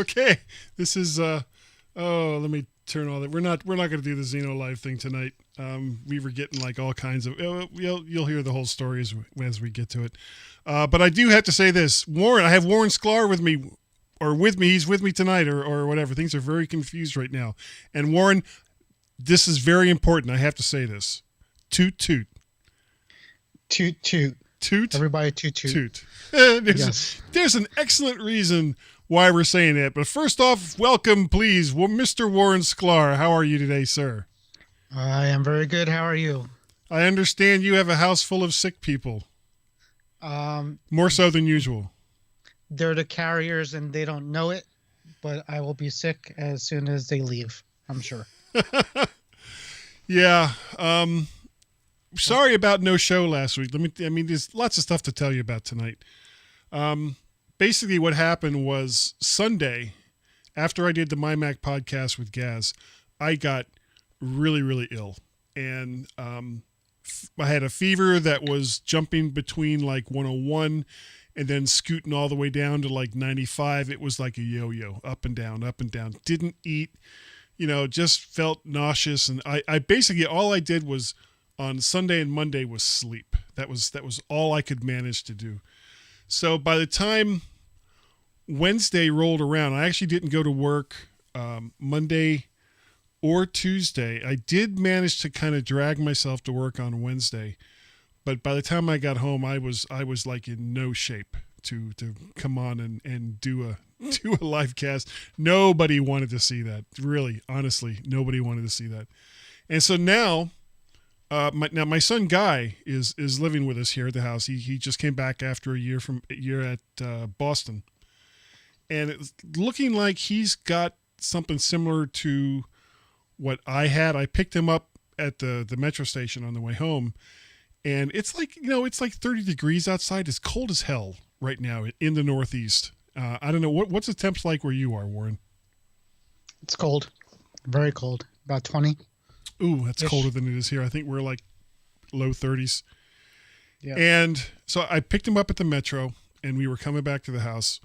Okay, this is let me turn all that. We're not going to do the Xeno Live thing tonight. We were getting like all kinds of. You'll hear the whole story as we get to it. But I do have to say this, Warren. I have Warren Sklar with me, or with me. He's with me tonight, or whatever. Things are very confused right now. And Warren, this is very important. I have to say this. Toot toot. Toot toot. Toot. Everybody toot toot. Toot. Yes. There's an excellent reason why we're saying that. But first off, welcome, please, Mr. Warren Sklar. How are you today, sir? I am very good. How are you? I understand you have a house full of sick people. More so than usual. They're the carriers and they don't know it, but I will be sick as soon as they leave, I'm sure. Yeah. Sorry about no show last week. There's lots of stuff to tell you about tonight. Basically what happened was Sunday, after I did the My Mac podcast with Gaz, I got really, really ill. And I had a fever that was jumping between like 101 and then scooting all the way down to like 95. It was like a yo-yo, up and down, up and down. Didn't eat, just felt nauseous. And I basically, all I did was on Sunday and Monday was sleep. That was all I could manage to do. So by the time Wednesday rolled around, I actually didn't go to work Monday or Tuesday. I did manage to kind of drag myself to work on Wednesday, but by the time I got home, I was like in no shape to come on and do a live cast. Nobody wanted to see that. Really, honestly, nobody wanted to see that. And so now, my son Guy is living with us here at the house. He just came back after a year at Boston, and it's looking like he's got something similar to what I had. I picked him up at the metro station on the way home, and it's like 30 degrees outside. It's cold as hell right now in the Northeast. I don't know what's the temps like where you are, Warren. It's cold, very cold, about 20. Ooh, that's colder than it is here. I think we're like low 30s. Yeah. And so I picked him up at the metro, and we were coming back to the house.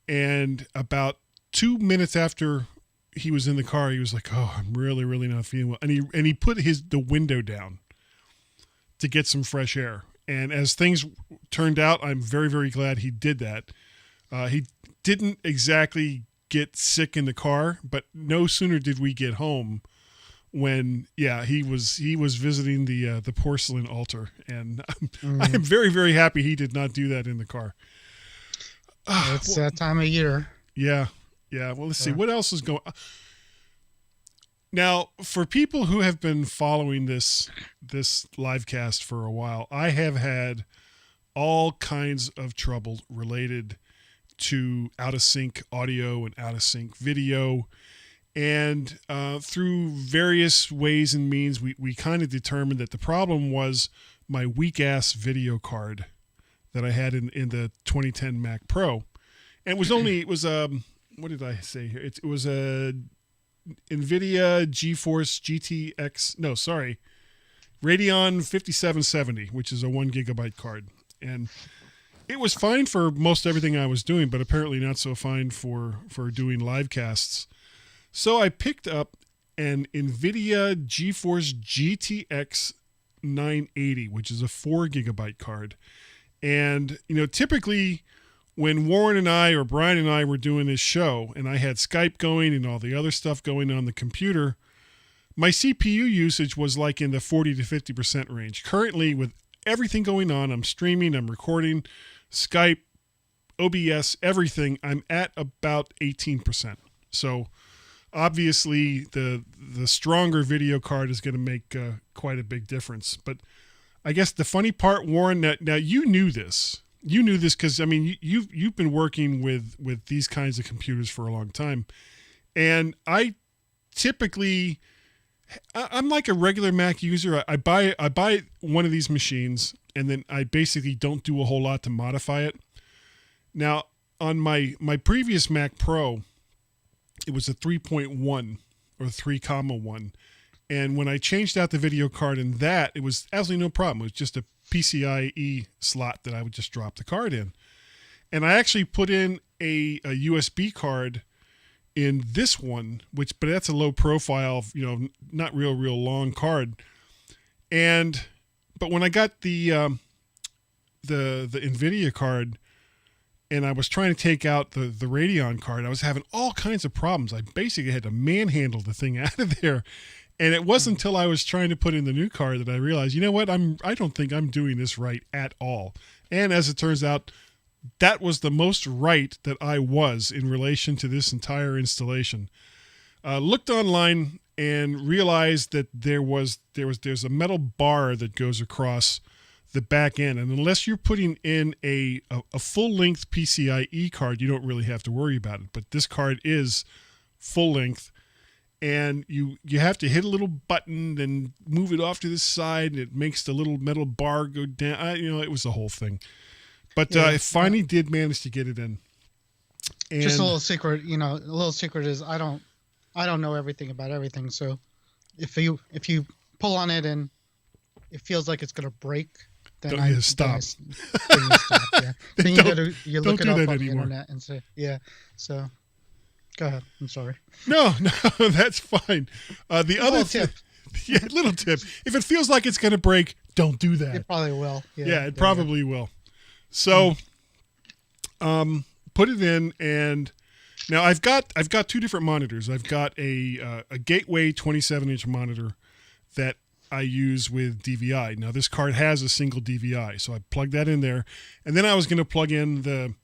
And about 2 minutes after he was in the car, he was like, "Oh, I'm really, really not feeling well." And he put the window down to get some fresh air. And as things turned out, I'm very, very glad he did that. He didn't exactly get sick in the car, but no sooner did we get home when he was visiting the porcelain altar, and I am very, very happy he did not do that in the car. It's that time of year. Yeah. Well, let's see what else is going on. Now, for people who have been following this live cast for a while, I have had all kinds of trouble related to out of sync audio and out of sync video. And through various ways and means, we kind of determined that the problem was my weak-ass video card that I had in the 2010 Mac Pro. And it was what did I say here? It was a NVIDIA GeForce Radeon 5770, which is a 1 gigabyte card. And it was fine for most everything I was doing, but apparently not so fine for doing live casts. So I picked up an NVIDIA GeForce GTX 980, which is a 4 gigabyte card. And, typically when Warren and I or Brian and I were doing this show and I had Skype going and all the other stuff going on the computer, my CPU usage was like in the 40 to 50% range. Currently, with everything going on, I'm streaming, I'm recording, Skype, OBS, everything, I'm at about 18%. So obviously, the stronger video card is going to make quite a big difference. But I guess the funny part, Warren, now you knew this. You knew this because, you've been working with these kinds of computers for a long time. And I'm like a regular Mac user. I buy one of these machines, and then I basically don't do a whole lot to modify it. Now, on my previous Mac Pro, it was a 3.1 or 3.1. And when I changed out the video card in that, it was absolutely no problem. It was just a PCIe slot that I would just drop the card in. And I actually put in a USB card in this one, but that's a low profile, not real long card. But when I got the NVIDIA card and I was trying to take out the Radeon card, I was having all kinds of problems. I basically had to manhandle the thing out of there. And it wasn't until I was trying to put in the new card that I realized, you know what, I don't think I'm doing this right at all. And as it turns out, that was the most right that I was in relation to this entire installation. Looked online and realized that there's a metal bar that goes across the back end, and unless you're putting in a full length PCIe card, you don't really have to worry about it. But this card is full length, and you have to hit a little button and move it off to the side, and it makes the little metal bar go down. It was the whole thing. But I finally did manage to get it in. And just a little secret, a little secret is I don't know everything about everything. So if you pull on it and it feels like it's gonna break, then you stop. Then you stop. Yeah. Then you look it up on the anymore. internet and say, yeah. So go ahead. I'm sorry. No, that's fine. The other tip. Little tip. If it feels like it's gonna break, don't do that. It probably will. Yeah, it probably will. So, put it in, and now I've got two different monitors. I've got a Gateway 27-inch monitor that I use with DVI. Now this card has a single DVI, so I plugged that in there, and then I was going to plug in the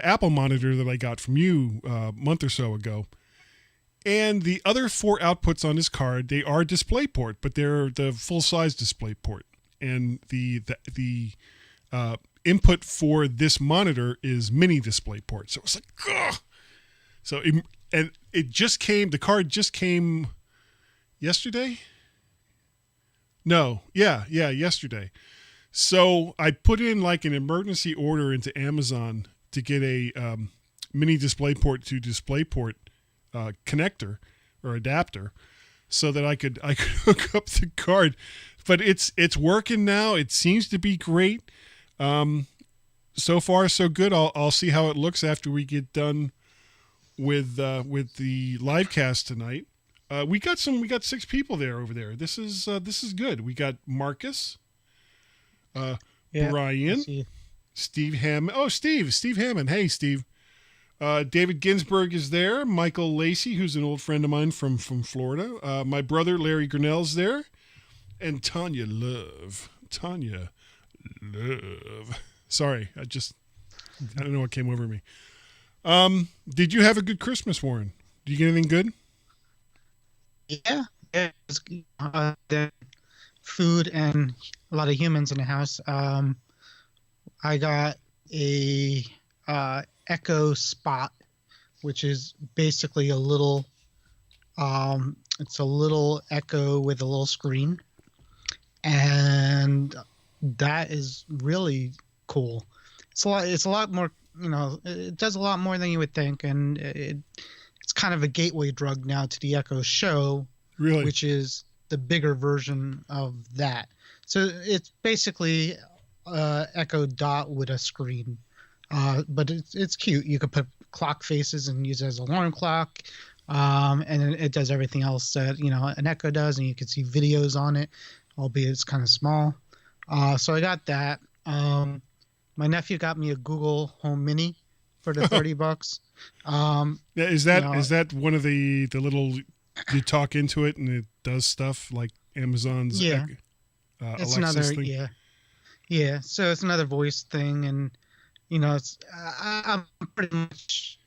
Apple monitor that I got from you a month or so ago. And the other 4 outputs on this card, they are DisplayPort, but they're the full-size DisplayPort, and the input for this monitor is mini DisplayPort. So it was like, ugh. So the card just came yesterday. No, yeah, yesterday. So I put in like an emergency order into Amazon to get a mini DisplayPort to DisplayPort connector or adapter, so that I could hook up the card. But it's working now. It seems to be great. So far so good. I'll see how it looks after we get done with the livecast tonight. We got 6 people over there. This is good. We got Marcus, Brian, Steve Hammond. Oh, Steve Hammond. Hey, Steve. David Ginsburg is there. Michael Lacey, who's an old friend of mine from Florida. My brother Larry Grinnell's there, and Tanya Love. Sorry, I don't know what came over me. Did you have a good Christmas, Warren? Did you get anything good? Yeah. The food and a lot of humans in the house. I got a Echo Spot, which is basically a little Echo with a little screen, and that is really cool. It's a lot more, it does a lot more than you would think, and it's kind of a gateway drug now to the Echo Show, really, which is the bigger version of that. So it's basically Echo Dot with a screen, but it's cute. You could put clock faces and use it as an alarm clock, and it does everything else that an Echo does, and you can see videos on it, albeit it's kind of small. So I got that. My nephew got me a Google Home Mini for the $30. Is that one of the little, you talk into it and it does stuff like Amazon's? Yeah, it's Alexis another thing? yeah. So it's another voice thing, and it's I'm pretty much.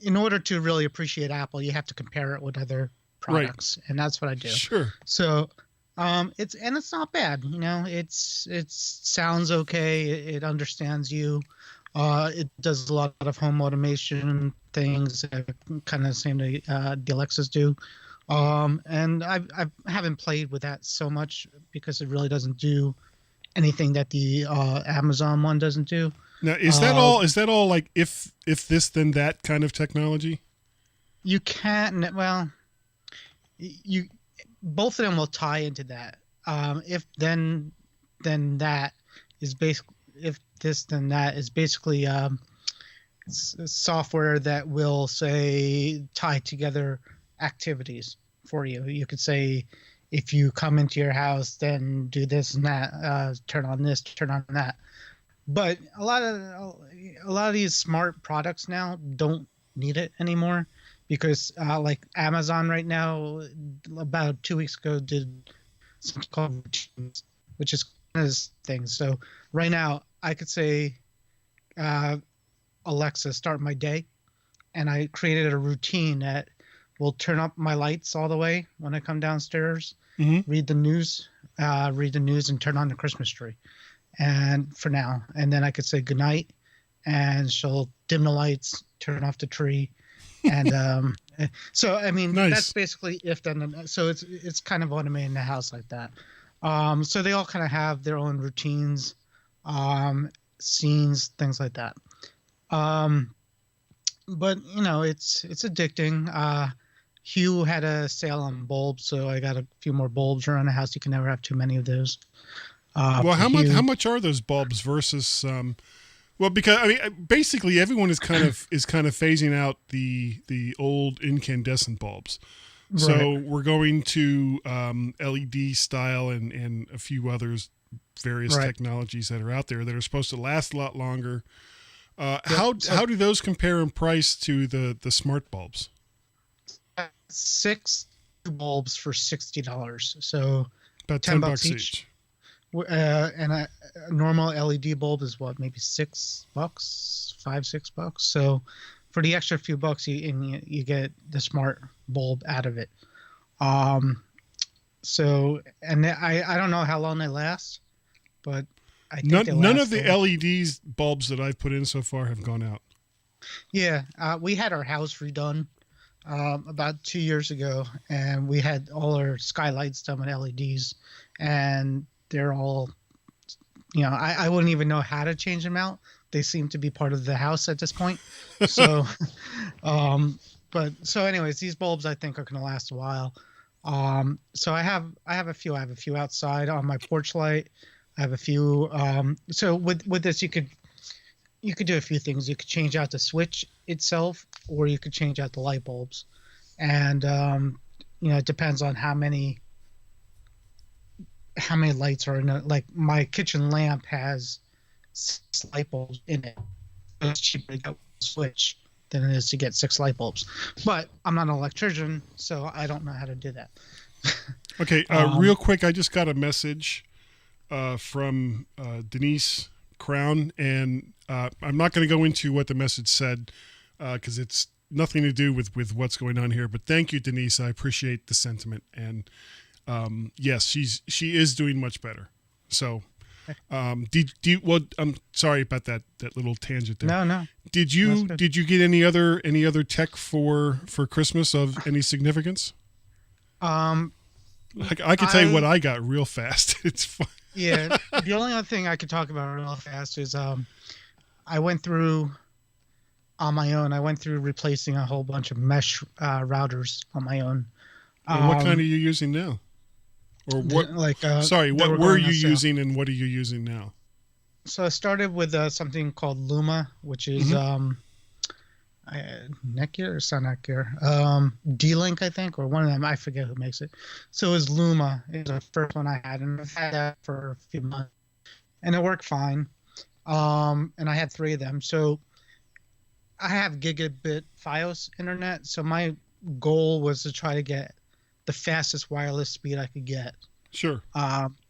In order to really appreciate Apple, you have to compare it with other products, and that's what I do. Sure. So. It's not bad, it sounds okay. It understands you. It does a lot of home automation things, kind of the same that the Alexas do. And I haven't played with that so much because it really doesn't do anything that the Amazon one doesn't do. Now, is that all like if this then that kind of technology? You can't. Well, both of them will tie into that. If then that is basically, if this then that is basically software that will say tie together activities for you. You could say, if you come into your house, then do this and that, turn on this, turn on that. But a lot of these smart products now don't need it anymore, because like Amazon right now, about 2 weeks ago, did something called routines, which is kind of this thing. So right now I could say, Alexa, start my day, and I created a routine that will turn up my lights all the way when I come downstairs, Mm-hmm. read the news, and turn on the Christmas tree. And for now, and then I could say goodnight, and she'll dim the lights, turn off the tree, and so I mean Nice. that's basically if then. So it's kind of automated in the house like that. So they all kind of have their own routines, scenes, things like that. But it's addicting. Hue had a sale on bulbs, so I got a few more bulbs around the house. You can never have too many of those. Well, For how Hue, much are those bulbs versus? Well, because I mean, basically everyone is kind of phasing out the old incandescent bulbs. So right? we're going to LED style and a few others, various Right. technologies that are out there that are supposed to last a lot longer. Yep. How So how do those compare in price to the smart bulbs? 6 bulbs for $60. So About 10 $10 bucks each. each. And a normal LED bulb is what, maybe $6, $5, $6. So for the extra few bucks, you get the smart bulb out of it. So, and I don't know how long they last, but I think they None last of the LEDs bulbs that I've put in so far have gone out. Yeah, we had our house redone about 2 years ago, and we had all our skylights done with LEDs, and they're all, I wouldn't even know how to change them out. They seem to be part of the house at this point. So, so anyways, these bulbs I think are going to last a while. So I have a few. I have a few outside on my porch light. I have a few. So with this, you could do a few things. You could change out the switch itself, or you could change out the light bulbs. And it depends on how many lights are in it. Like my kitchen lamp has 6 light bulbs in it. So it's cheaper to get one switch than it is to get 6 light bulbs. But I'm not an electrician, so I don't know how to do that. Okay, real quick, I just got a message from Denise Crown, and I'm not going to go into what the message said because it's nothing to do with what's going on here. But thank you, Denise. I appreciate the sentiment, and yes, she is doing much better. So, well, I'm sorry about that little tangent there. No. Did you get any other tech for Christmas of any significance? I can tell you what I got real fast. It's fun. Yeah, the only other thing I could talk about real fast is I went through on my own. I went through replacing a whole bunch of mesh routers on my own. And what kind are you using now? Or what? Sorry, what were you using, and what are you using now? So I started with something called Luma, which is Netgear or Netgear, D-Link, I think, or one of them. I forget who makes it. So it was Luma. It was the first one I had, and I've had that for a few months, and it worked fine. And I had 3 of them. So I have gigabit FiOS internet. So my goal was to try to get the fastest wireless speed I could get. Sure.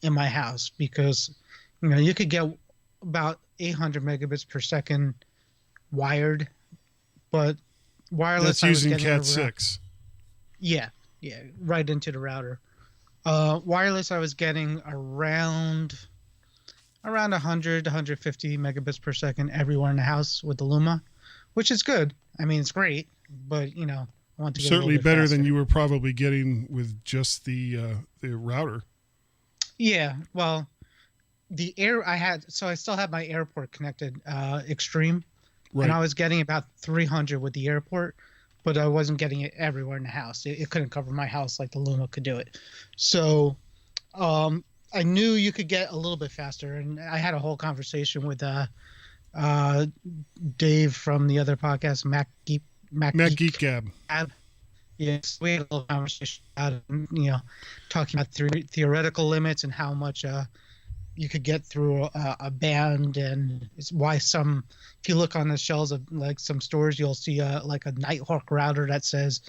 In my house, because you could get about 800 megabits per second wired, but wireless. That's using Cat 6. Yeah, right into the router. Wireless, I was getting around 100 to 150 megabits per second everywhere in the house with the Luma, which is good. I mean, it's great, but I want to get certainly a little bit better faster. than you were probably getting with just the router. Yeah, well, the air I had, so I still have my airport connected, Extreme, Right. and I was getting about 300 with the airport, but I wasn't getting it everywhere in the house. It couldn't cover my house like the Luma could do it. So I knew you could get a little bit faster, and I had a whole conversation with uh, Dave from the other podcast, Mac Matt Geek Geek. Gab. Yes, we had a little conversation about it, talking about theoretical limits and how much you could get through a band, and it's why some, if you look on the shelves of like some stores, you'll see like a Nighthawk router that says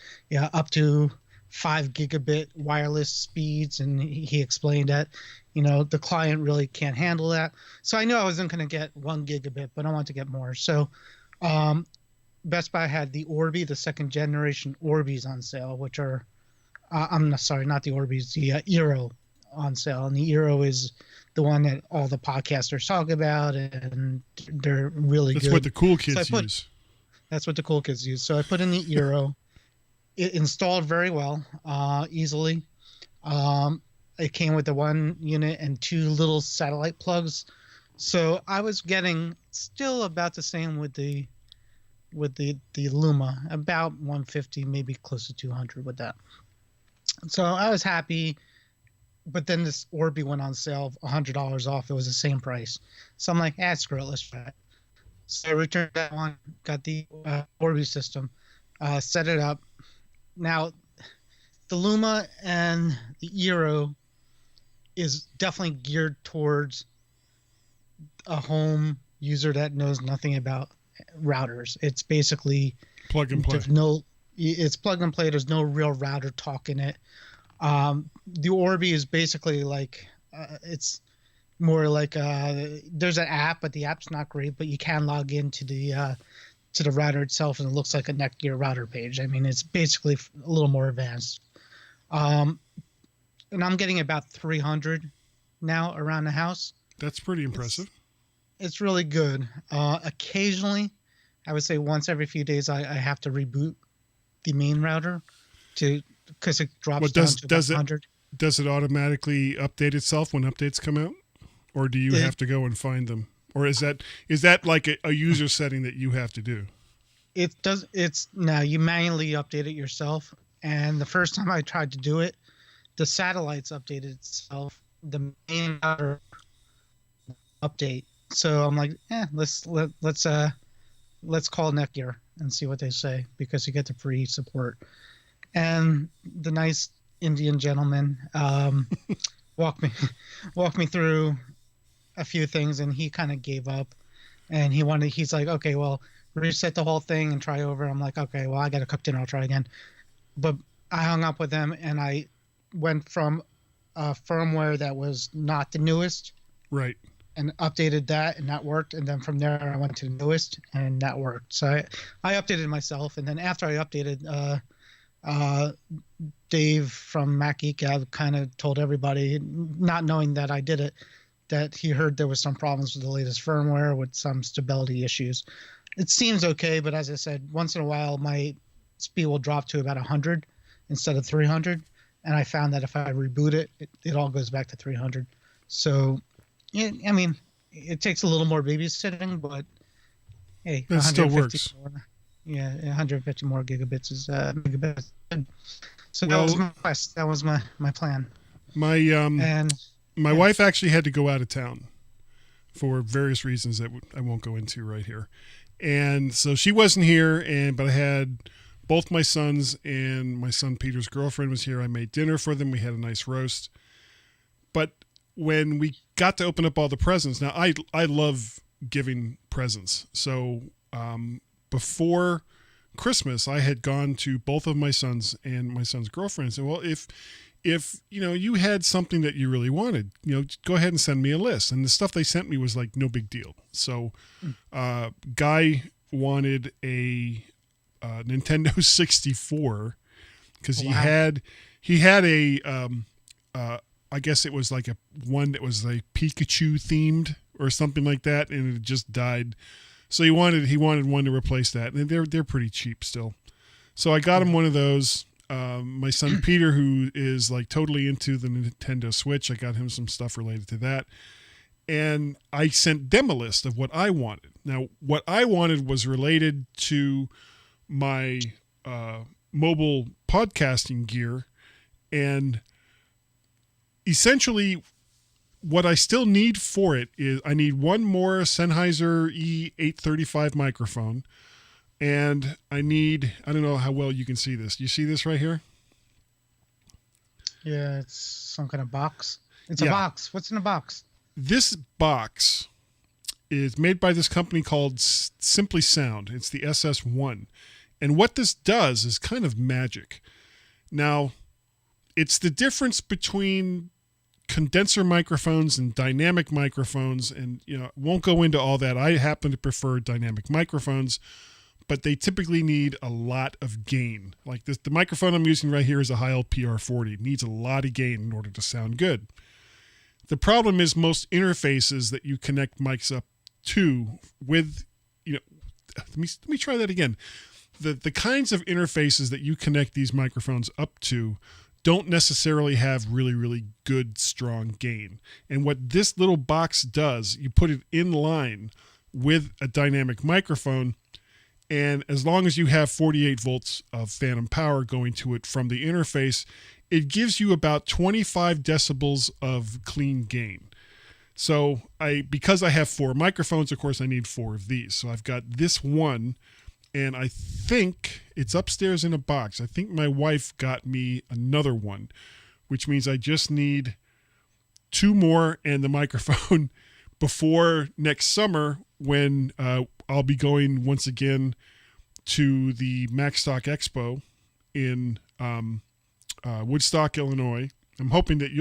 up to 5 gigabit wireless speeds, and he explained that the client really can't handle that. So I knew I wasn't going to get 1 gigabit, but I want to get more. So Best Buy had the Orbi, the second generation Orbis on sale, which are I'm sorry, not the Orbis, the Eero on sale, and the Eero is the one that all the podcasters talk about, and they're really That's good. what the cool kids use. That's what the cool kids use. So I put in the Eero. It installed very well, easily. It came with the 1 unit and 2 little satellite plugs. So I was getting still about the same with the Luma, about 150, maybe close to 200 with that. So I was happy. But then this Orbi went on sale, $100 off. It was the same price. So I'm like, screw it, let's try it. So I returned that one, got the Orbi system, set it up. Now, the Luma and the Eero is definitely geared towards a home user that knows nothing about routers. It's basically plug and play. It's plug and play. There's no real router talk in it. The Orbi is basically like it's more like there's an app, but the app's not great. But you can log into the router itself, and it looks like a Netgear router page. I mean, it's basically a little more advanced. And I'm getting about 300 now around the house. That's pretty impressive. It's really good. Occasionally, I would say once every few days, I have to reboot the main router because it drops down to about 100. Does it automatically update itself when updates come out, or do you have to go and find them, or is that like a user setting that you have to do? It does. No, you manually update it yourself. And the first time I tried to do it, the satellites updated itself. The main router update. So I'm like, let's call Netgear and see what they say, because you get the free support. And the nice Indian gentleman walked me through a few things, and he kind of gave up. And he's like, okay, well, reset the whole thing and try over. I'm like, okay, well, I got to cook dinner. I'll try again. But I hung up with him, and I went from a firmware that was not the newest, right, and updated that, and that worked. And then from there, I went to the newest, and that worked. So I updated myself, and then after I updated, Dave from Mac Geek kind of told everybody, not knowing that I did it, that he heard there was some problems with the latest firmware with some stability issues. It seems okay, but as I said, once in a while my speed will drop to about 100 instead of 300, and I found that if I reboot it, it all goes back to 300. So, I mean, it takes a little more babysitting, but hey, it still works. More. Yeah, 150 more gigabits is megabits. So that was my quest. That was my plan. My wife actually had to go out of town for various reasons that I won't go into right here, and so she wasn't here. But I had both my sons, and my son Peter's girlfriend was here. I made dinner for them. We had a nice roast. But when we got to open up all the presents, now I love giving presents, so before Christmas, I had gone to both of my sons and my son's girlfriend and said, well, if you had something that you really wanted, go ahead and send me a list. And the stuff they sent me was like no big deal. So Guy wanted a Nintendo 64 because he had a I guess it was like a one that was like Pikachu themed or something like that, and it just died. So he wanted one to replace that, and they're pretty cheap still. So I got him one of those. My son Peter, who is like totally into the Nintendo Switch, I got him some stuff related to that, and I sent them a list of what I wanted. Now, what I wanted was related to my mobile podcasting gear, and essentially what I still need for it is I need one more Sennheiser E835 microphone, and I don't know how well you can see this. You see this right here? Yeah, it's some kind of box. It's Yeah. a box. What's in the box? This box is made by this company called Simply Sound. It's the SS1. And what this does is kind of magic. Now, it's the difference between condenser microphones and dynamic microphones, and won't go into all that. I happen to prefer dynamic microphones, but they typically need a lot of gain. Like this, the microphone I'm using right here is a Heil PR40. It needs a lot of gain in order to sound good. The problem is most interfaces that you connect mics up to with, let me try that again. The kinds of interfaces that you connect these microphones up to don't necessarily have really, really good, strong gain. And what this little box does, you put it in line with a dynamic microphone, and as long as you have 48 volts of phantom power going to it from the interface, it gives you about 25 decibels of clean gain. So because I have 4 microphones, of course, I need 4 of these. So I've got this one, and I think it's upstairs in a box. I think my wife got me another one, which means I just need 2 more and the microphone before next summer, when I'll be going once again to the Macstock Expo in Woodstock, Illinois. I'm hoping that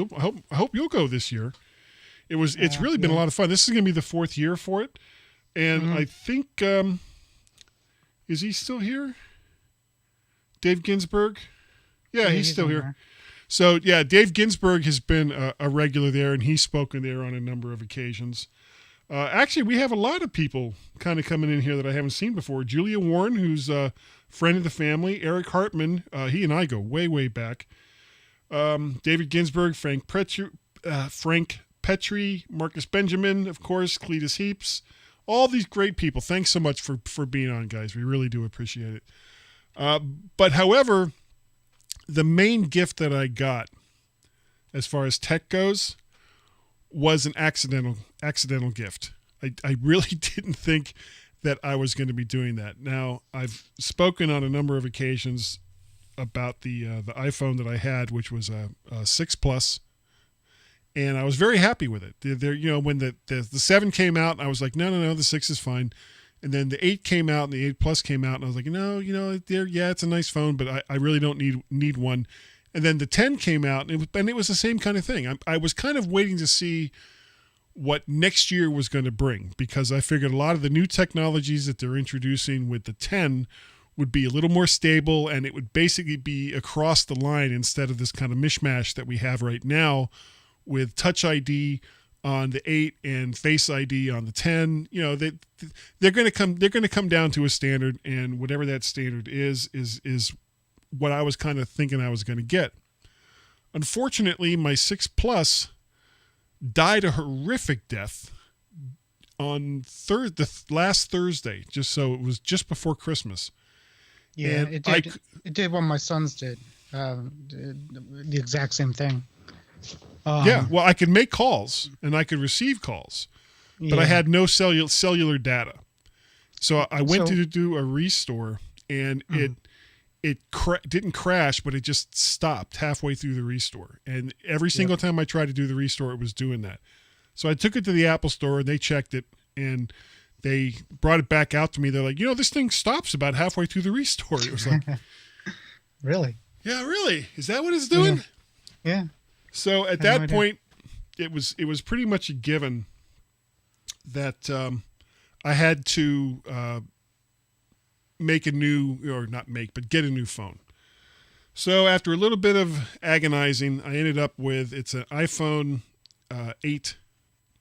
I hope you'll go this year. It's really been a lot of fun. This is going to be the 4th year for it, and I think is he still here? Dave Ginsburg? Yeah, he's still here. So yeah, Dave Ginsburg has been a regular there, and he's spoken there on a number of occasions. Actually, we have a lot of people kind of coming in here that I haven't seen before. Julia Warren, who's a friend of the family. Eric Hartman, he and I go way, way back. David Ginsburg, Frank Petrie, Marcus Benjamin, of course, Cletus Heaps. All these great people. Thanks so much for being on, guys. We really do appreciate it. But however, the main gift that I got as far as tech goes was an accidental gift. I really didn't think that I was going to be doing that. Now, I've spoken on a number of occasions about the iPhone that I had, which was a 6 Plus, and I was very happy with it. When the 7 came out, I was like, no, the 6 is fine. And then the 8 came out, and the 8 Plus came out, and I was like, it's a nice phone, but I really don't need one. And then the 10 came out, and it was the same kind of thing. I was kind of waiting to see what next year was going to bring, because I figured a lot of the new technologies that they're introducing with the 10 would be a little more stable, and it would basically be across the line instead of this kind of mishmash that we have right now with Touch ID on the 8 and Face ID on the 10. They're going to come down to a standard, and whatever that standard is what I was kind of thinking I was going to get. Unfortunately, my 6 Plus died a horrific death on last Thursday. So it was just before Christmas. Yeah, and it did what my sons did. The exact same thing. Yeah, well, I could make calls and I could receive calls, but I had no cellular data. So I went to do a restore, and it didn't crash, but it just stopped halfway through the restore. And every single time I tried to do the restore, it was doing that. So I took it to the Apple Store, and they checked it, and they brought it back out to me. They're like, this thing stops about halfway through the restore. It was like, really? Yeah, really? Is that what it's doing? Yeah. So at that point, it was pretty much a given that I had to get a new phone. So after a little bit of agonizing, I ended up with, it's an iPhone 8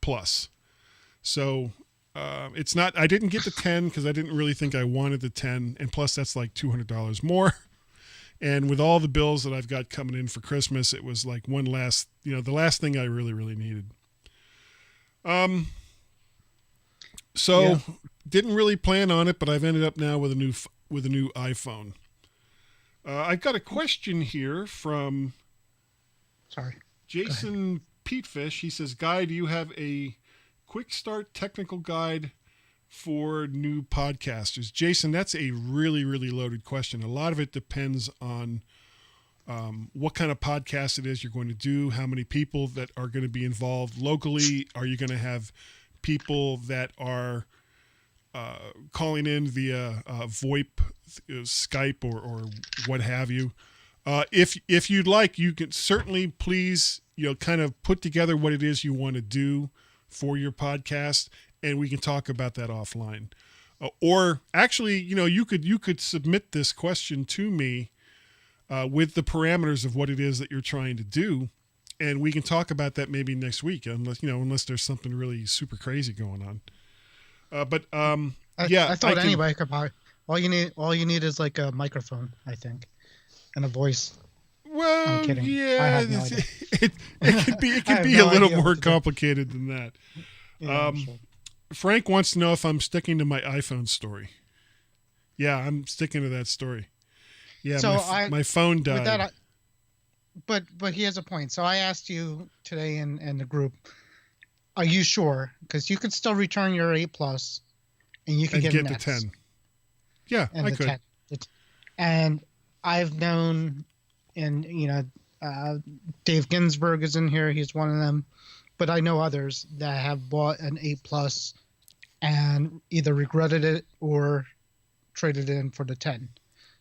Plus. So it's not, I didn't get the 10 because I didn't really think I wanted the 10. And plus that's like $200 more. And with all the bills that I've got coming in for Christmas, it was like the last thing I really, really needed. Didn't really plan on it, but I've ended up now with a new iPhone. I've got a question here from Sorry. Jason Pete Fish. He says, Guy, do you have a quick start technical guide for new podcasters? Jason, that's a really, really loaded question. A lot of it depends on what kind of podcast it is you're going to do, how many people that are going to be involved locally. Are you going to have people that are calling in via VoIP, Skype, or what have you? If you'd like, you can certainly please kind of put together what it is you want to do for your podcast, and we can talk about that offline. Or actually, you could submit this question to me with the parameters of what it is that you're trying to do, and we can talk about that maybe next week, unless there's something really super crazy going on. I thought anybody could probably. All you need is like a microphone, I think, and a voice. Well, I'm kidding. yeah, I have no idea. it can be a little more complicated than that. Yeah, sure. Frank wants to know if I'm sticking to my iPhone story. Yeah, I'm sticking to that story. Yeah, So my phone died. With that, but he has a point. So I asked you today in the group, are you sure? Because you could still return your 8 Plus, and you can get the an X. 10. Yeah, And I the could. 10. And I've known, and Dave Ginsburg is in here. He's one of them. But I know others that have bought an 8 Plus and either regretted it or traded it in for the 10.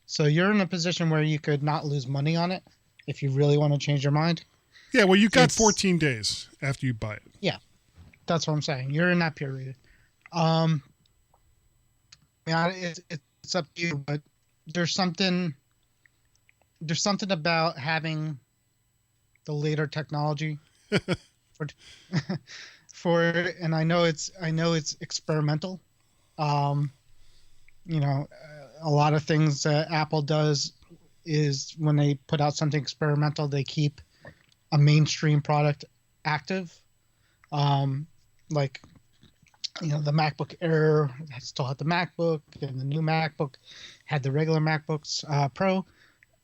So you're in a position where you could not lose money on it if you really want to change your mind. Yeah, well, you got 14 days after you buy it. Yeah, that's what I'm saying. You're in that period. Yeah, it's up to you, but there's something about having the later technology for and I know it's experimental. A lot of things that Apple does is when they put out something experimental, they keep a mainstream product active. Like, the MacBook Air still had the MacBook, and the new MacBook had the regular MacBooks Pro.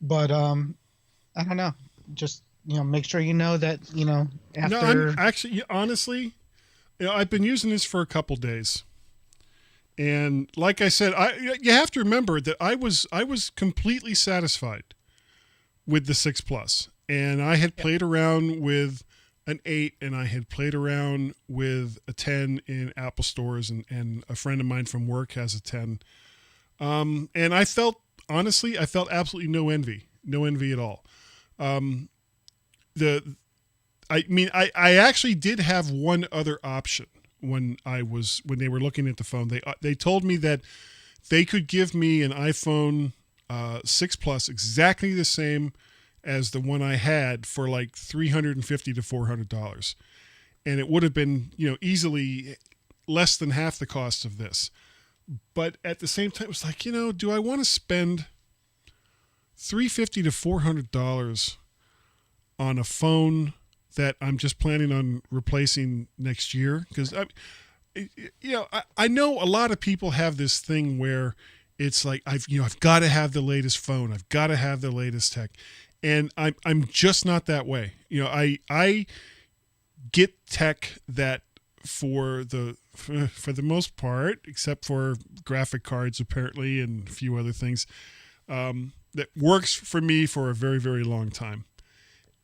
But I don't know. Just, make sure that, after. No, I'm actually, honestly, I've been using this for a couple days. And like I said, you have to remember that I was completely satisfied with the 6 Plus, and I had played around with an 8, and I had played around with a 10 in Apple stores, and a friend of mine from work has a 10. And I felt absolutely no envy at all. I actually did have one other option. When they were looking at the phone, they told me that they could give me an iPhone 6 Plus exactly the same as the one I had for like $350 to $400, and it would have been easily less than half the cost of this. But at the same time, it was like, do I want to spend $350 to $400 on a phone that I'm just planning on replacing next year? Because I know a lot of people have this thing where it's like I've got to have the latest phone, I've got to have the latest tech, and I'm just not that way. I get tech that for the most part, except for graphic cards apparently and a few other things, that works for me for a very, very long time.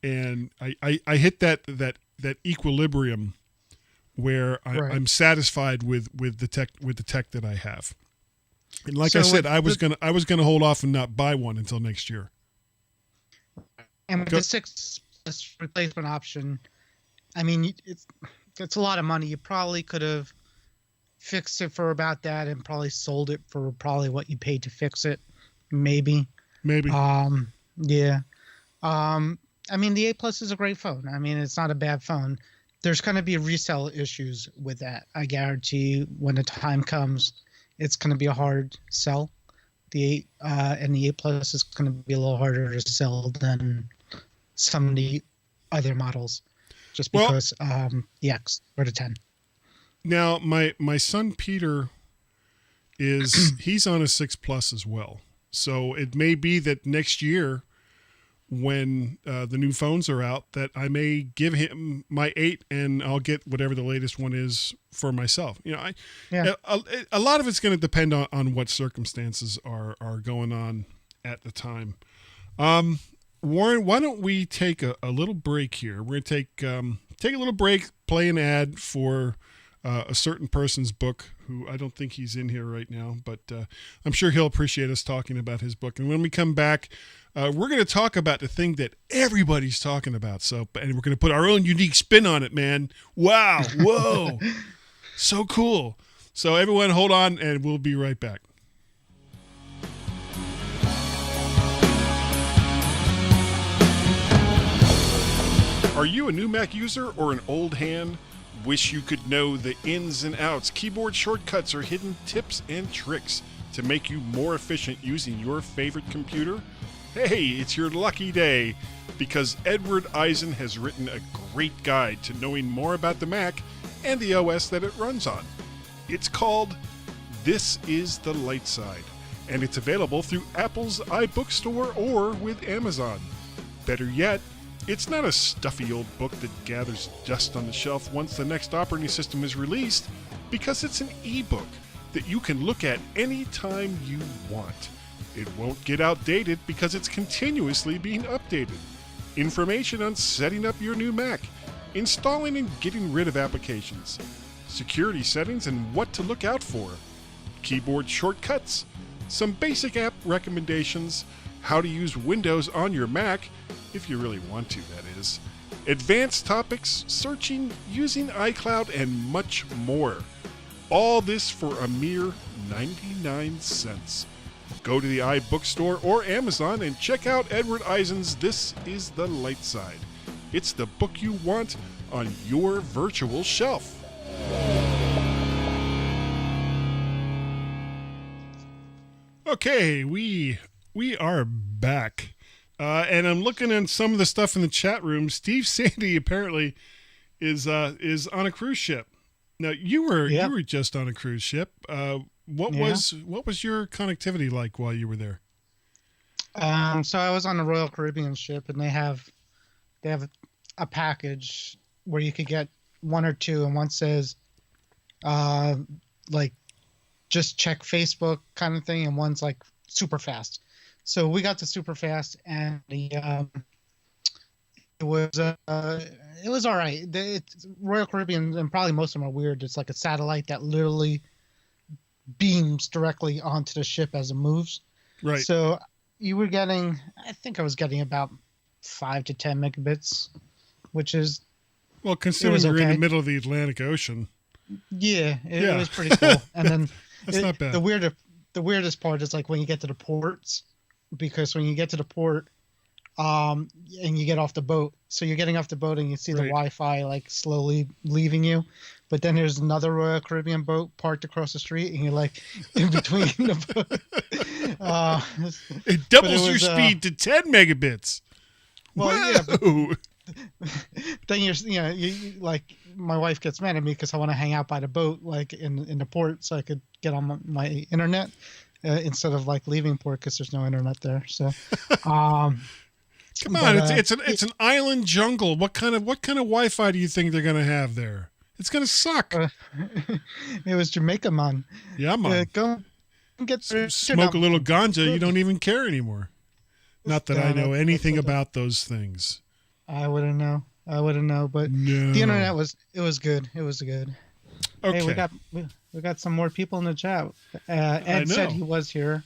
And I hit that equilibrium where I'm satisfied with the tech that I have. And like I said, I was gonna hold off and not buy one until next year. And with the 6 replacement option, I mean, it's a lot of money. You probably could have fixed it for about that and probably sold it for probably what you paid to fix it. Maybe. Yeah. I mean, the 8 Plus is a great phone. I mean, it's not a bad phone. There's going to be resale issues with that. I guarantee you, when the time comes, it's going to be a hard sell. The 8 and the 8 Plus is going to be a little harder to sell than some of the other models, just because the X or the 10. Now, my son Peter he's on a 6 Plus as well. So it may be that next year when the new phones are out that I may give him my 8 and I'll get whatever the latest one is for myself. Yeah. A lot of it's going to depend on what circumstances are going on at the time. Warren, why don't we take a little break here? We're going to take a little break, play an ad for a certain person's book who I don't think he's in here right now, but I'm sure he'll appreciate us talking about his book. And when we come back, we're going to talk about the thing that everybody's talking about. And we're going to put our own unique spin on it, man. Wow. Whoa. So cool. So everyone hold on and we'll be right back. Are you a new Mac user or an old hand? Wish you could know the ins and outs, keyboard shortcuts, or hidden tips and tricks to make you more efficient using your favorite computer? Hey, it's your lucky day, because Edward Eisen has written a great guide to knowing more about the Mac and the OS that it runs on. It's called This is the Light Side, and it's available through Apple's iBookstore or with Amazon. Better yet, it's not a stuffy old book that gathers dust on the shelf once the next operating system is released, because it's an ebook that you can look at anytime you want. It won't get outdated because it's continuously being updated. Information on setting up your new Mac, installing and getting rid of applications, security settings and what to look out for, keyboard shortcuts, some basic app recommendations, how to use Windows on your Mac, if you really want to, that is, advanced topics, searching, using iCloud, and much more. All this for a mere 99 cents. Go to the iBookstore or Amazon and check out Edward Eisen's This is the Light Side. It's the book you want on your virtual shelf. Okay, we are back. And I'm looking at some of the stuff in the chat room. Steve Sandy apparently is on a cruise ship. Now you were just on a cruise ship. What was your connectivity like while you were there? So I was on the Royal Caribbean ship, and they have a package where you could get one or two, and one says like just check Facebook kind of thing, and one's like super fast. So we got to super fast, and it was all right. Royal Caribbean, and probably most of them are weird. It's like a satellite that literally beams directly onto the ship as it moves. Right. So you were getting, I think I was getting about 5 to 10 megabits, which is well, considering you're in the middle of the Atlantic Ocean. Yeah, it was pretty cool. And then that's not bad. The weirdest part is like when you get to the ports. Because when you get to the port, and you get off the boat, so you're getting off the boat and you see the Wi-Fi like slowly leaving you, but then there's another Royal Caribbean boat parked across the street, and you're like in between the boat. It doubles your speed to 10 megabits. Well, whoa. Yeah. Then you like my wife gets mad at me because I want to hang out by the boat, like in the port, so I could get on my internet. Instead of like leaving port because there's no internet there. So, come on, it's an island jungle. What kind of Wi-Fi do you think they're gonna have there? It's gonna suck. It was Jamaica, man. Yeah, man. Go get smoke a little ganja. You don't even care anymore. Not that I know anything about those things. I wouldn't know. But no. The internet was good. It was good. Okay. Hey, we got some more people in the chat. Ed said he was here,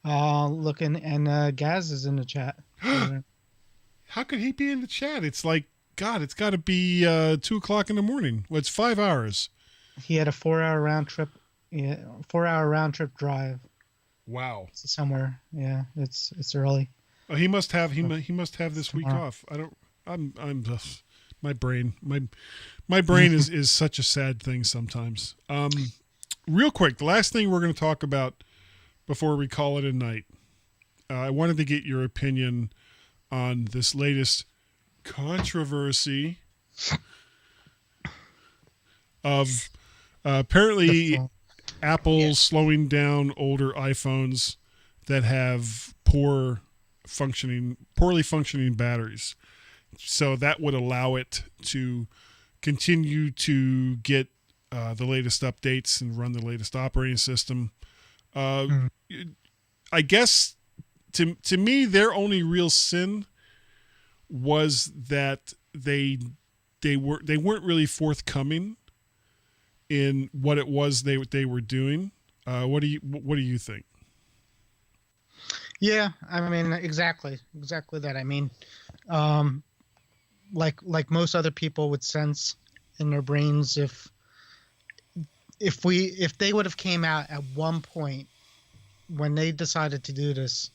looking, and Gaz is in the chat. How could he be in the chat? It's like, God, it's got to be 2:00 in the morning. Well, it's 5 hours. He had a 4-hour round trip. Yeah, 4-hour round trip drive. Wow. Somewhere. Yeah, it's early. Oh, he must have this week off. I'm just, my brain is such a sad thing sometimes. Real quick, the last thing we're going to talk about before we call it a night. I wanted to get your opinion on this latest controversy of apparently Apple slowing down older iPhones that have poor poorly functioning batteries. So that would allow it to continue to get the latest updates and run the latest operating system. Uh, Mm. I guess to me, their only real sin was that they weren't really forthcoming in what it was they were doing. What do you think? Yeah, I mean, exactly that. I mean, um, like most other people would sense in their brains, if they would have came out at one point when they decided to do this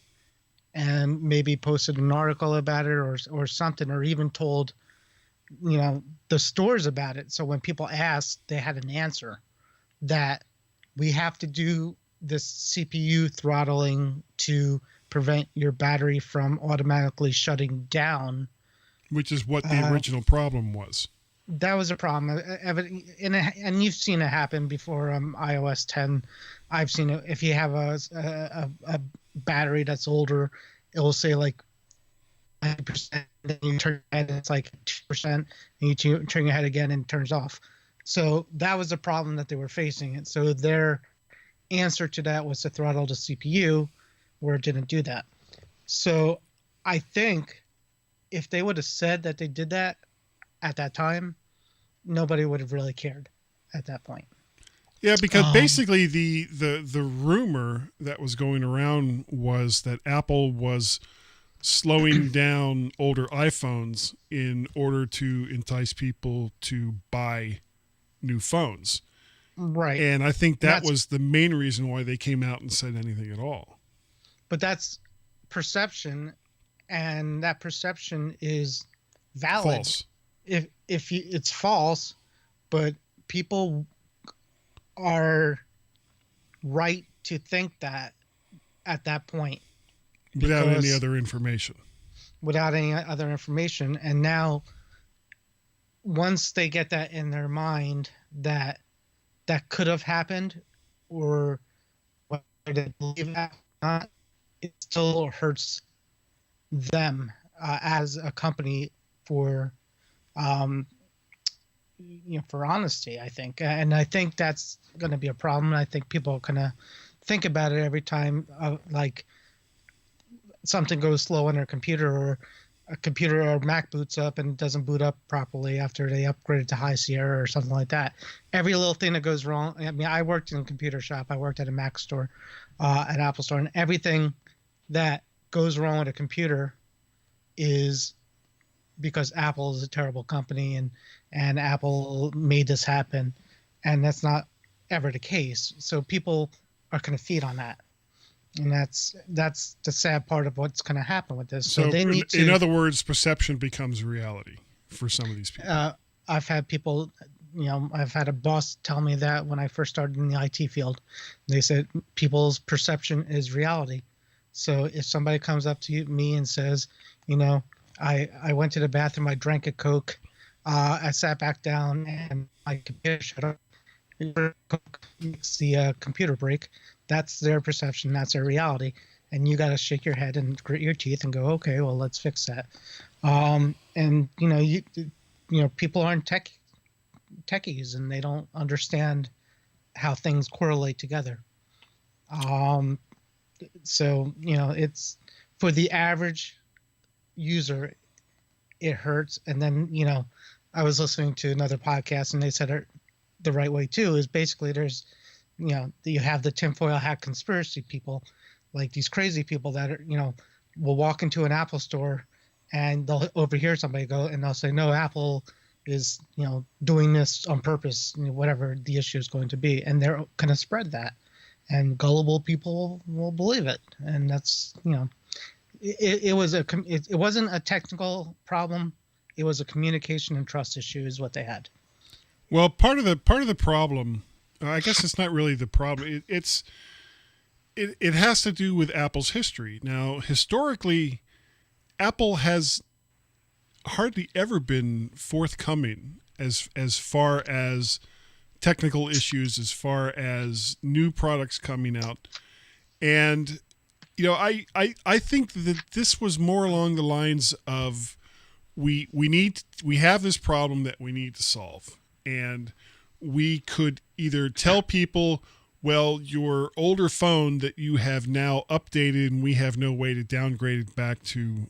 and maybe posted an article about it or something, or even told the stores about it, so when people asked, they had an answer that we have to do this CPU throttling to prevent your battery from automatically shutting down. Which is what the original problem was. That was a problem, and you've seen it happen before. iOS 10, I've seen it. If you have a battery that's older, it will say like 90%, then you turn your head and it's like 2%, and you turn your head again and it turns off. So that was the problem that they were facing. And so their answer to that was to throttle the CPU, where it didn't do that. So I think if they would have said that they did that at that time, nobody would have really cared at that point. Yeah, because basically the rumor that was going around was that Apple was slowing down older iPhones in order to entice people to buy new phones. Right. And I think that was the main reason why they came out and said anything at all. But that's perception, and that perception is valid. False. It's false, but people are right to think that at that point without any other information. And now once they get that in their mind that could have happened, or whether they believe that or not, it still hurts them as a company for for honesty, I think. And I think that's going to be a problem. I think people are going to think about it every time like something goes slow on their computer, or a computer or Mac boots up and doesn't boot up properly after they upgraded to High Sierra or something like that. Every little thing that goes wrong. I mean, I worked in a computer shop. I worked at a Mac store, at Apple store, and everything that goes wrong with a computer is because Apple is a terrible company and Apple made this happen, and that's not ever the case. So people are going to feed on that. And that's the sad part of what's going to happen with this. So they need to, in other words, perception becomes reality for some of these people. I've had people, I've had a boss tell me that when I first started in the IT field. They said people's perception is reality. So if somebody comes up to me and says, I went to the bathroom, I drank a Coke, I sat back down and my computer shut up, Coke makes the computer break. That's their perception. That's their reality. And you got to shake your head and grit your teeth and go, okay, well, let's fix that. And people aren't techies, and they don't understand how things correlate together. So it's for the average user, it hurts. And then I was listening to another podcast, and they said the right way too is basically there's you have the tinfoil hat conspiracy people, like these crazy people that are, will walk into an Apple store and they'll overhear somebody go and they'll say, no, Apple is, doing this on purpose, whatever the issue is going to be. And they're going to spread that, and gullible people will believe it. And that's, it wasn't a technical problem. It was a communication and trust issue is what they had. Well, part of the problem, I guess it's not really the problem. It has to do with Apple's history. Now, historically, Apple has hardly ever been forthcoming as far as technical issues, as far as new products coming out. And I think that this was more along the lines of we have this problem that we need to solve, and we could either tell people, well, your older phone that you have now updated and we have no way to downgrade it back to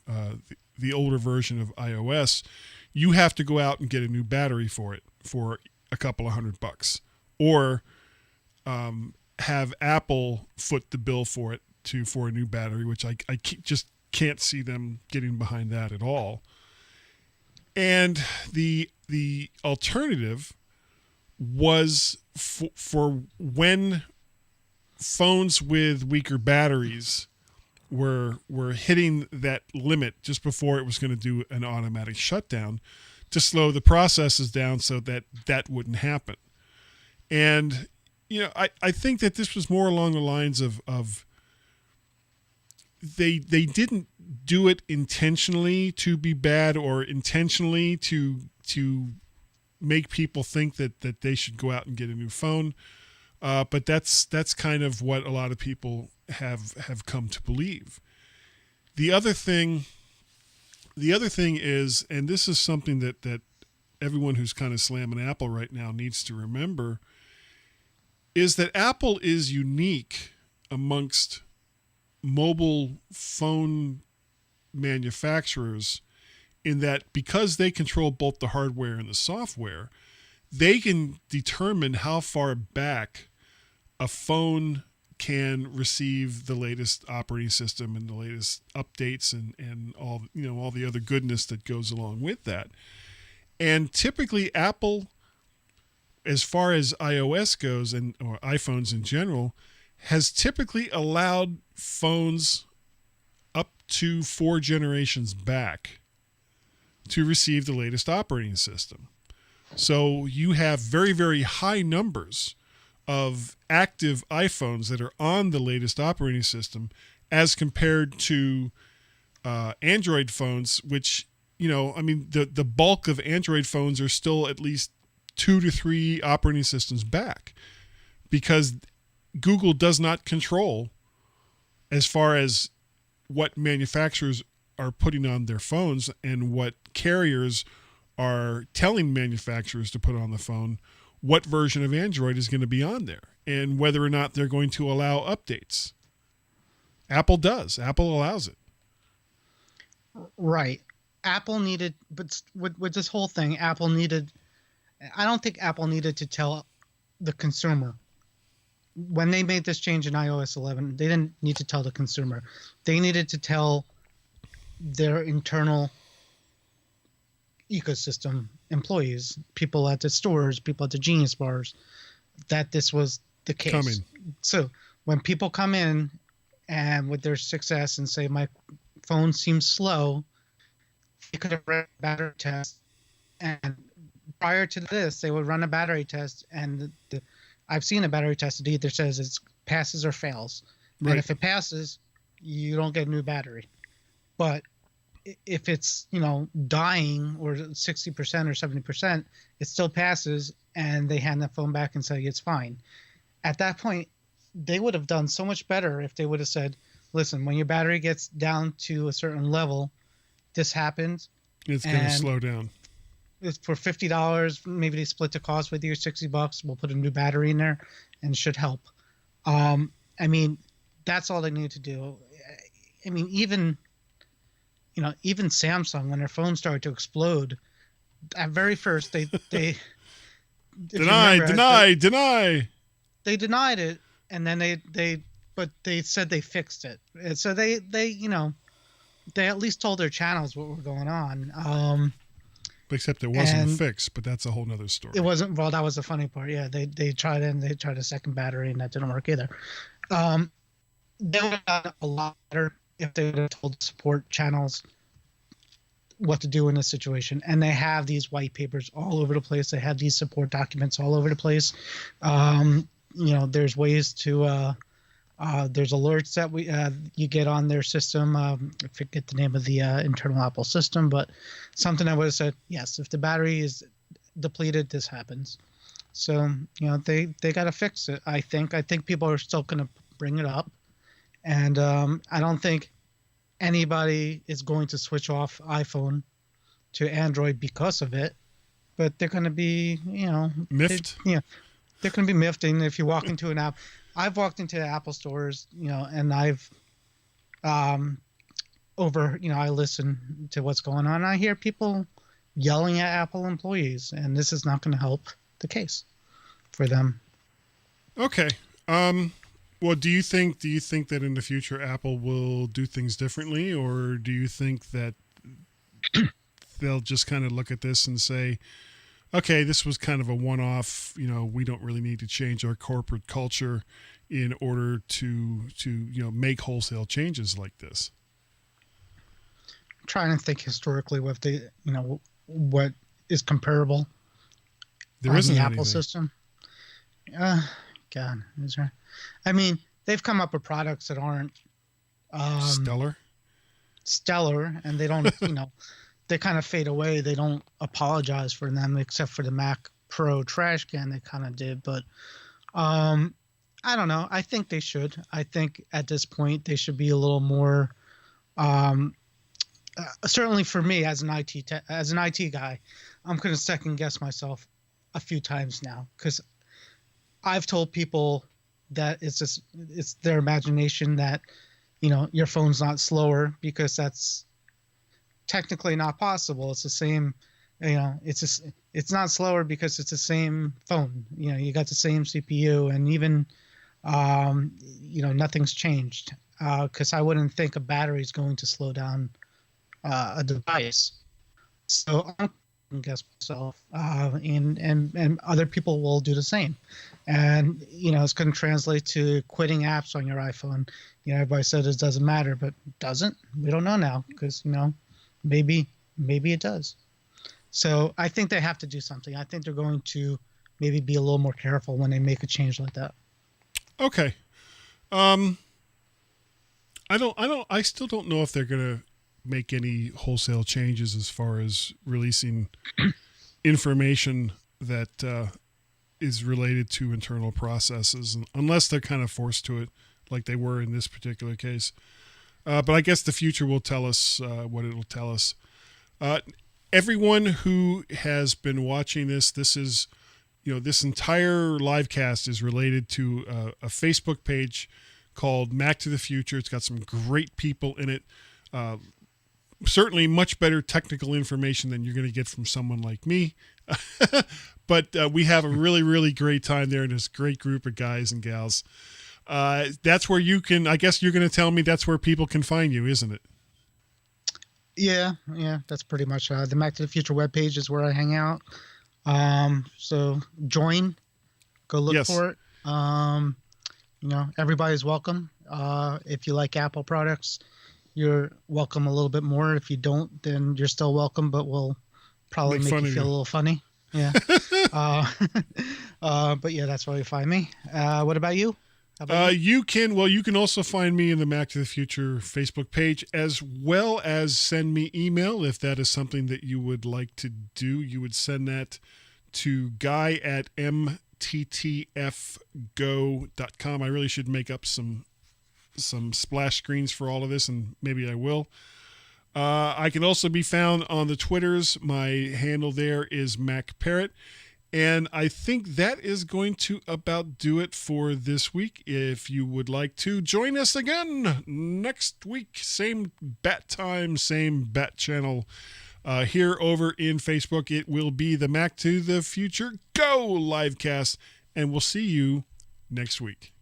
the older version of iOS, you have to go out and get a new battery for it for a couple of $100, or have Apple foot the bill for it for a new battery, which I just can't see them getting behind that at all. And the alternative was for when phones with weaker batteries were hitting that limit just before it was going to do an automatic shutdown, to slow the processes down so that wouldn't happen. And I think that this was more along the lines of they didn't do it intentionally to be bad, or intentionally to make people think that they should go out and get a new phone. But that's kind of what a lot of people have come to believe. The other thing is, and this is something that everyone who's kind of slamming Apple right now needs to remember, is that Apple is unique amongst mobile phone manufacturers in that because they control both the hardware and the software, they can determine how far back a phone can receive the latest operating system and the latest updates and all the other goodness that goes along with that. And typically Apple, as far as iOS goes or iPhones in general, has typically allowed phones up to 4 generations back to receive the latest operating system. So you have very, very high numbers of active iPhones that are on the latest operating system as compared to Android phones, which, the bulk of Android phones are still at least 2 to 3 operating systems back, because Google does not control as far as what manufacturers are putting on their phones and what carriers are telling manufacturers to put on the phone, what version of Android is going to be on there, and whether or not they're going to allow updates. Apple does. Apple allows it. Right. Apple needed, but with this whole thing, I don't think Apple needed to tell the consumer. When they made this change in iOS 11, they didn't need to tell the consumer. They needed to tell their internal ecosystem employees, people at the stores, people at the Genius bars, that this was the case. Coming. So when people come in and with their success and say, my phone seems slow, they could have run a battery test. And prior to this, they would run a battery test, and I've seen a battery test that either says it passes or fails. Right. And if it passes, you don't get a new battery. But if it's, dying or 60% or 70%, it still passes, and they hand the phone back and say it's fine. At that point, they would have done so much better if they would have said, listen, when your battery gets down to a certain level, this happens. It's going to slow down. It's for $50. Maybe they split the cost with you, $60. We'll put a new battery in there, and it should help. That's all they need to do. Even Samsung, when their phone started to explode, at very first they deny. They denied it, and then they said they fixed it. And so they at least told their channels what was going on. Except it wasn't a fix, but that's a whole nother story. It wasn't. Well, that was the funny part. Yeah, they tried a second battery, and that didn't work either. They would have done a lot better if they would have told support channels what to do in this situation. And they have these white papers all over the place. They have these support documents all over the place. There's ways to there's alerts that you get on their system. I forget the name of the internal Apple system, but something I would have said, yes, if the battery is depleted, this happens. So, they got to fix it. I think people are still going to bring it up. And I don't think anybody is going to switch off iPhone to Android because of it. But they're going to be, Miffed? they're going to be miffed. And if you walk into an app, I've walked into Apple stores, and I've I listen to what's going on. I hear people yelling at Apple employees, and this is not going to help the case for them. Okay. Well, do you think that in the future Apple will do things differently, or do you think that they'll just kind of look at this and say, okay, this was kind of a one-off, we don't really need to change our corporate culture in order to make wholesale changes like this? I'm trying to think historically what what is comparable. There isn't the anything. Apple system. God, is there? I mean, they've come up with products that aren't stellar, and they don't, they kind of fade away. They don't apologize for them, except for the Mac Pro trash can. They kind of did, but I don't know. I think they should. I think at this point they should be a little more. Certainly for me as an IT guy, I'm going to second guess myself a few times now, because I've told people that it's their imagination that your phone's not slower, because that's technically not possible. It's the same, it's not slower because it's the same phone. You got the same CPU, and even nothing's changed, because I wouldn't think a battery is going to slow down a device. So I'm going to guess myself, and other people will do the same. And it's going to translate to quitting apps on your iPhone. Everybody said it doesn't matter, but it doesn't. We don't know now, because maybe it does. So I think they have to do something. I think they're going to maybe be a little more careful when they make a change like that. Okay. I still don't know if they're going to make any wholesale changes as far as releasing information that is related to internal processes, unless they're kind of forced to it, like they were in this particular case. But I guess the future will tell us what it'll tell us. Everyone who has been watching this is, this entire livecast is related to a Facebook page called Mac to the Future. It's got some great people in it. Certainly much better technical information than you're going to get from someone like me. But we have a really, really great time there, and this great group of guys and gals. That's where I guess you're going to tell me that's where people can find you, isn't it? Yeah, that's pretty much the Mac to the Future webpage is where I hang out. So join, go look for it. Everybody's welcome. If you like Apple products, you're welcome a little bit more. If you don't, then you're still welcome, but we'll probably make you feel a little funny. Yeah. But yeah, that's where you find me. What about you? You can also find me in the Mac to the Future Facebook page, as well as send me email if that is something that you would like to do. You would send that to guy@mttfgo.com. I really should make up some splash screens for all of this, and maybe I will. I can also be found on the Twitters. My handle there is MacParrot. And I think that is going to about do it for this week. If you would like to join us again next week, same bat time, same bat channel here over in Facebook, it will be the Mac to the Future Go livecast, and we'll see you next week.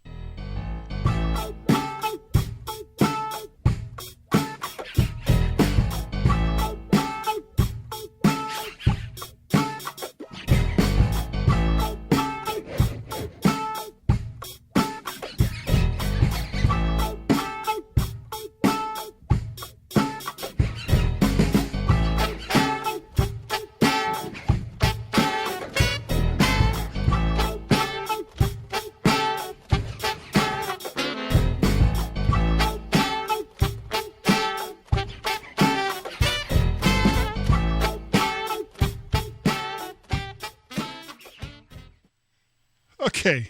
Okay.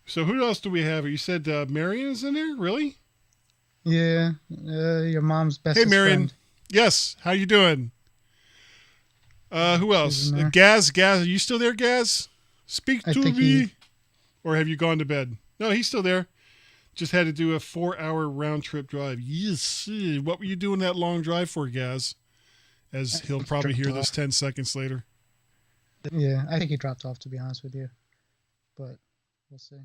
So who else do we have? You said Marion is in there? Really? Yeah, your mom's Hey, bestest Marion. friend. Yes. How you doing? Who She's else? in there. Gaz, are you still there, Gaz? Speak I to think he. me. Or have you gone to bed? No, he's still there. Just had to do a 4-hour round trip drive. Yes. What were you doing that long drive for, Gaz? I As he'll think he probably dropped hear this off. 10 seconds later. Yeah, I think he dropped off, to be honest with you. But we'll see.